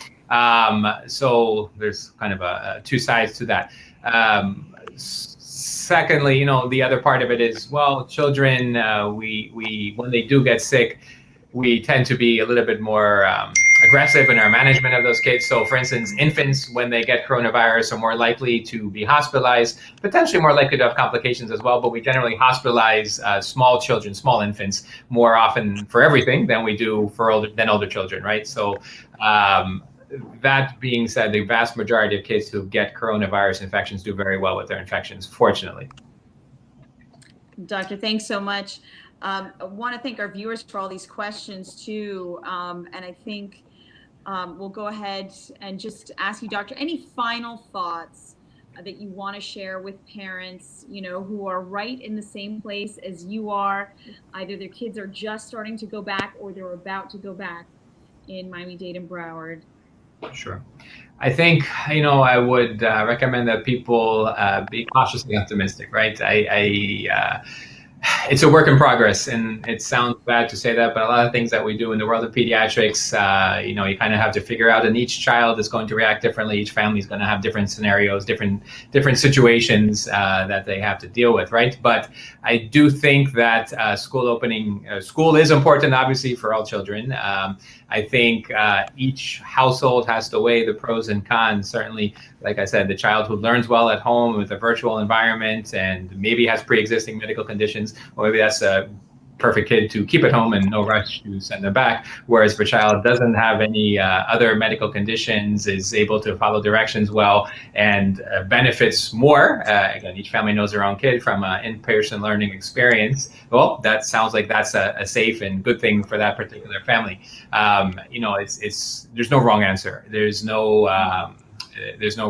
So there's kind of two sides to that. Secondly, the other part of it is, well, children, we when they do get sick, we tend to be a little bit more aggressive in our management of those kids. So for instance, infants, when they get coronavirus, are more likely to be hospitalized, potentially more likely to have complications as well, but we generally hospitalize small children, small infants, more often for everything than we do for older children, right? So that being said, the vast majority of kids who get coronavirus infections do very well with their infections, fortunately. Doctor, thanks so much. I want to thank our viewers for all these questions too. And I think we'll go ahead and just ask you, Doctor, any final thoughts that you want to share with parents, who are right in the same place as you are. Either their kids are just starting to go back or they're about to go back in Miami-Dade and Broward. Sure. I think, I would recommend that people be cautiously optimistic, right? It's a work in progress, and it sounds bad to say that, but a lot of things that we do in the world of pediatrics, you kind of have to figure out, and each child is going to react differently. Each family is going to have different scenarios, different situations that they have to deal with, right? But I do think that school is important, obviously, for all children. I think each household has to weigh the pros and cons. Certainly, like I said, the child who learns well at home with a virtual environment and maybe has pre-existing medical conditions, or maybe that's a perfect kid to keep at home and no rush to send them back. Whereas if a child doesn't have any other medical conditions, is able to follow directions well, and benefits more, again, each family knows their own kid from an in-person learning experience, well, that sounds like that's a safe and good thing for that particular family. There's no wrong answer. There's no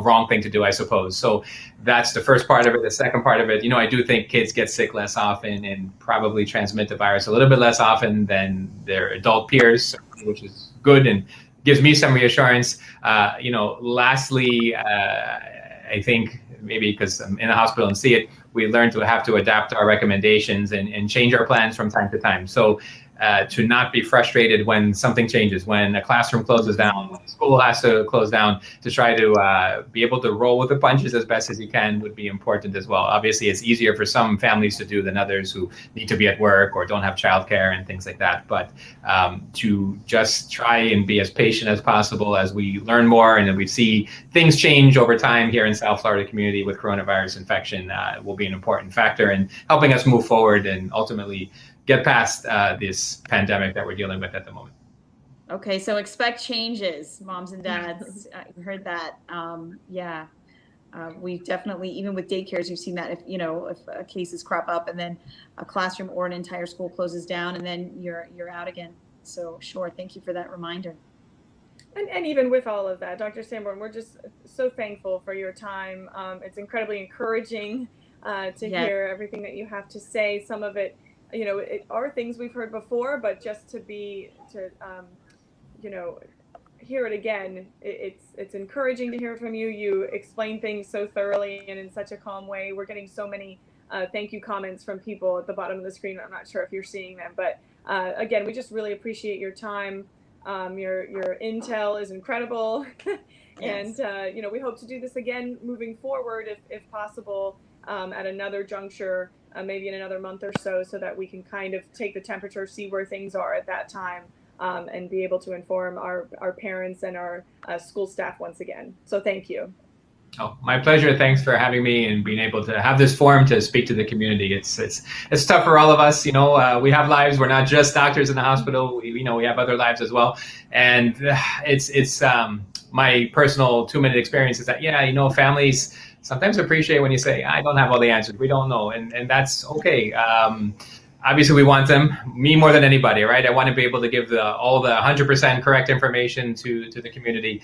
wrong thing to do, I suppose. So that's the first part of it. The second part of it, I do think kids get sick less often and probably transmit the virus a little bit less often than their adult peers, which is good and gives me some reassurance. Lastly, I think maybe because I'm in the hospital and see it, we learn to have to adapt our recommendations and change our plans from time to time. So to not be frustrated when something changes, when a classroom closes down, when school has to close down, to try to be able to roll with the punches as best as you can would be important as well. Obviously, it's easier for some families to do than others who need to be at work or don't have childcare and things like that. But to just try and be as patient as possible as we learn more and then we see things change over time here in South Florida community with coronavirus infection will be an important factor in helping us move forward and ultimately get past this pandemic that we're dealing with at the moment. Okay, so expect changes, moms and dads. You heard that. Yeah, we definitely, even with daycares, we've seen that if cases crop up and then a classroom or an entire school closes down and then you're out again. So sure, thank you for that reminder. And even with all of that, Dr. Sanborn, we're just so thankful for your time. It's incredibly encouraging to hear everything that you have to say. Some of it, it are things we've heard before, but just to hear it again, it's encouraging to hear from you. You explain things so thoroughly and in such a calm way. We're getting so many thank you comments from people at the bottom of the screen. I'm not sure if you're seeing them, but again, we just really appreciate your time. Your intel is incredible. And we hope to do this again moving forward if possible at another juncture, maybe in another month or so that we can kind of take the temperature, see where things are at that time, and be able to inform our parents and our school staff once again. So thank you. Oh, my pleasure. Thanks for having me and being able to have this forum to speak to the community. It's tough for all of us. We have lives. We're not just doctors in the hospital. We have other lives as well. And it's my personal 2-minute experience is that, families sometimes appreciate when you say, I don't have all the answers. We don't know. And that's okay. Obviously, we want them, me more than anybody, right? I want to be able to give all the 100% correct information to the community.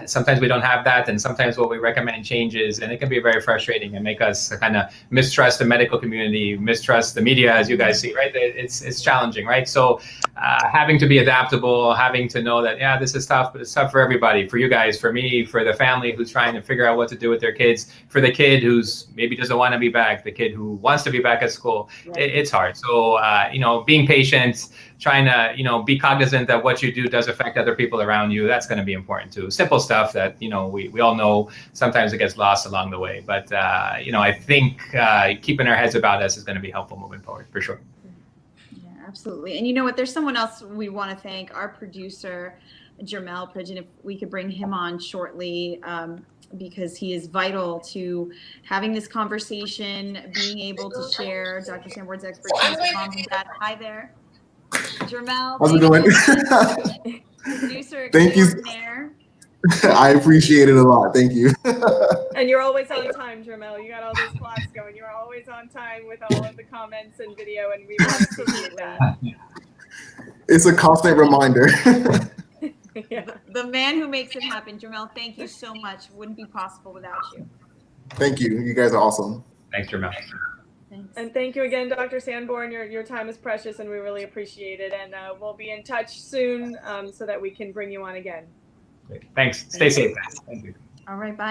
Sometimes we don't have that, and sometimes what we recommend changes, and it can be very frustrating and make us kind of mistrust the medical community, mistrust the media, as you guys see, right? It's challenging, right? So having to be adaptable, having to know that, this is tough, but it's tough for everybody, for you guys, for me, for the family who's trying to figure out what to do with their kids, for the kid who's maybe doesn't want to be back, the kid who wants to be back at school. It's hard. So, being patient, trying to, be cognizant that what you do does affect other people around you. That's going to be important too. Simple stuff that, we all know. Sometimes it gets lost along the way. But, I think keeping our heads about us is going to be helpful moving forward, for sure. Yeah, absolutely. And you know what? There's someone else we want to thank, our producer, Jermel Pridgeon, if we could bring him on shortly, because he is vital to having this conversation, being able to share Dr. Sanborn's expertise with moms and dads. Hi there. Jermel, how's it going? Producer Thank you. I appreciate it a lot. Thank you. And you're always on time, Jermel. You got all those clocks going. You're always on time with all of the comments and video, and we really appreciate that. It's a constant reminder. Yeah. The man who makes it happen. Jermel, thank you so much. Wouldn't be possible without you. Thank you. You guys are awesome. Thanks, Jermel. Thanks. And thank you again, Dr. Sanborn. Your time is precious, and we really appreciate it. And we'll be in touch soon so that we can bring you on again. Great. Thanks. Stay safe, guys. Thank you. All right, bye.